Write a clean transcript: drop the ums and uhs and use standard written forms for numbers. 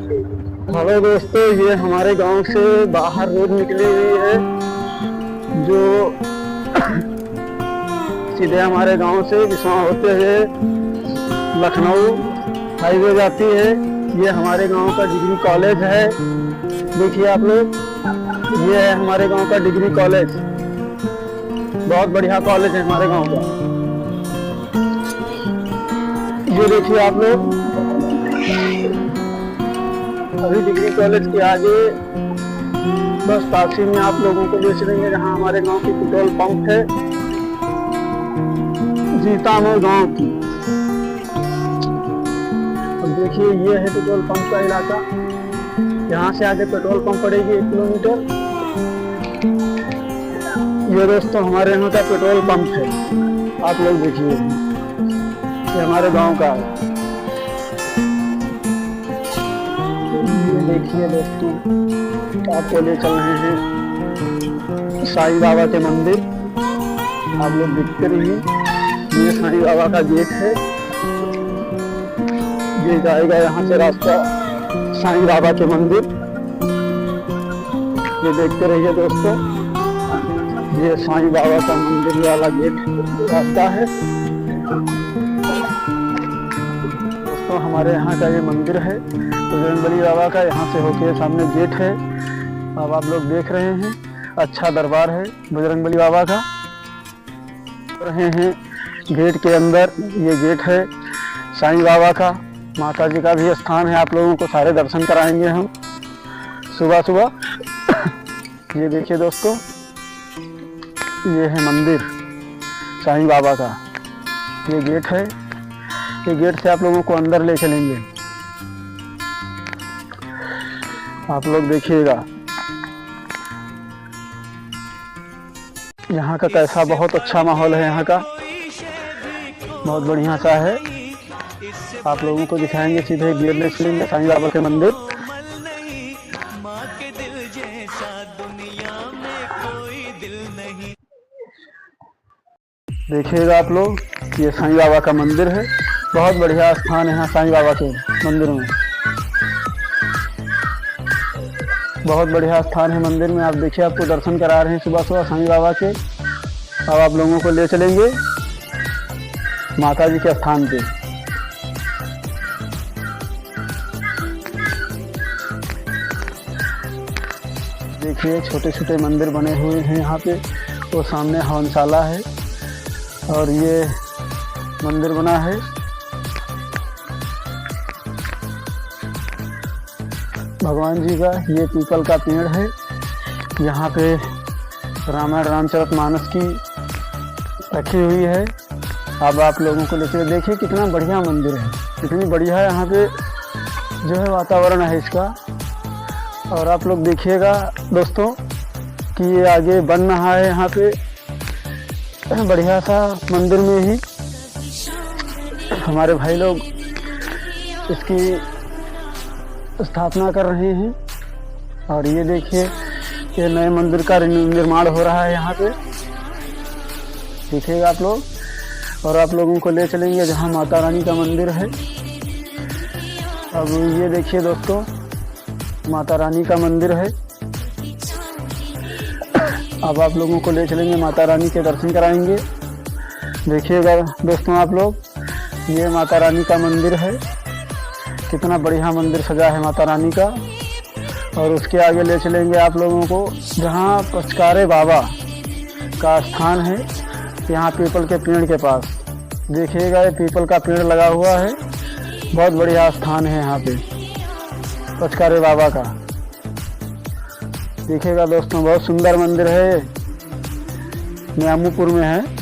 Hello दोस्तों, ये हमारे गांव से बाहर रोड निकली हुई है जो सीधे हमारे गांव से विश्वा होते हुए लखनऊ हाईवे जाती है। ये हमारे गांव का डिग्री कॉलेज है। देखिए आप लोग, ये है हमारे गांव का डिग्री कॉलेज। बहुत बढ़िया कॉलेज है हमारे गांव का। ये देखिए आप लोग, अभी डिग्री कॉलेज के आगे बस तासी में आप लोगों को ले चलेंगे जहाँ हमारे गांव की पेट्रोल पंप है, जीतामोर गांव की। और देखिए ये है पेट्रोल पंप का इलाका। यहाँ से आगे पेट्रोल पंप पड़ेगी 1 किलोमीटर। ये दोस्तों हमारे यहाँ का पेट्रोल पंप है। आप लोग देखिए, ये हमारे गांव का है। ये देखिए दोस्तों, आपको ले चल रहे हैं साईं बाबा के मंदिर। आप लोग देखते रहिए। ये साईं बाबा का गेट है। ये जाएगा यहाँ से रास्ता साईं बाबा के मंदिर। ये देखते रहिए दोस्तों, ये साईं बाबा का मंदिर वाला गेट रास्ता है। दोस्तों हमारे यहाँ का ये मंदिर है बजरंगबली बाबा का। यहाँ से होके सामने गेट है। अब आप लोग देख रहे हैं, अच्छा दरबार है बजरंगबली बाबा का। रहे हैं गेट के अंदर, ये गेट है साईं बाबा का। माता जी का भी स्थान है। आप लोगों को सारे दर्शन कराएंगे हम सुबह सुबह। ये देखिए दोस्तों, ये है मंदिर साईं बाबा का। ये गेट है। ये गेट से आप लोगों को अंदर ले चलेंगे। आप लोग देखिएगा यहाँ का कैसा बहुत अच्छा माहौल है। यहाँ का बहुत बढ़िया सा है। आप लोगों को दिखाएंगे, सीधे गेट ले चलेंगे साईं बाबा के मंदिर। देखिएगा आप लोग, ये साईं बाबा का मंदिर है। बहुत बढ़िया स्थान है यहाँ साईं बाबा के मंदिर में। बहुत बढ़िया स्थान है मंदिर में। आप देखिए, आपको दर्शन करा रहे हैं सुबह सुबह साईं बाबा के। अब आप लोगों को ले चलेंगे माता जी के स्थान पे। देखिए छोटे छोटे मंदिर बने हुए हैं यहाँ पे। वो सामने हवनशाला है और ये मंदिर बना है। भगवान जी का ये पीपल का पेड़ है। यहाँ पे रामायण रामचरितमानस की रखी हुई है। अब आप लोगों को लेकर देखिए, कितना बढ़िया मंदिर है, कितनी बढ़िया यहाँ पे जो है वातावरण है इसका। और आप लोग देखिएगा दोस्तों कि ये आगे बन रहा है यहाँ पे बढ़िया सा मंदिर में ही। हमारे भाई लोग इसकी स्थापना कर रहे हैं। और ये देखिए, ये नए मंदिर का निर्माण हो रहा है यहाँ पे। देखिएगा आप लोग। और आप लोगों को ले चलेंगे जहाँ माता रानी का मंदिर है। अब ये देखिए दोस्तों, माता रानी का मंदिर है। अब आप लोगों को ले चलेंगे, माता रानी के दर्शन कराएंगे। देखिएगा दोस्तों आप लोग, ये माता रानी का मंदिर है। कितना बढ़िया मंदिर सजा है माता रानी का। और उसके आगे ले चलेंगे आप लोगों को जहाँ पचकारे बाबा का स्थान है, यहाँ पीपल के पेड़ के पास। देखिएगा, ये पीपल का पेड़ लगा हुआ है। बहुत बढ़िया स्थान है यहाँ पे पचकारे बाबा का। देखिएगा दोस्तों, बहुत सुंदर मंदिर है। न्यामूपुर में है।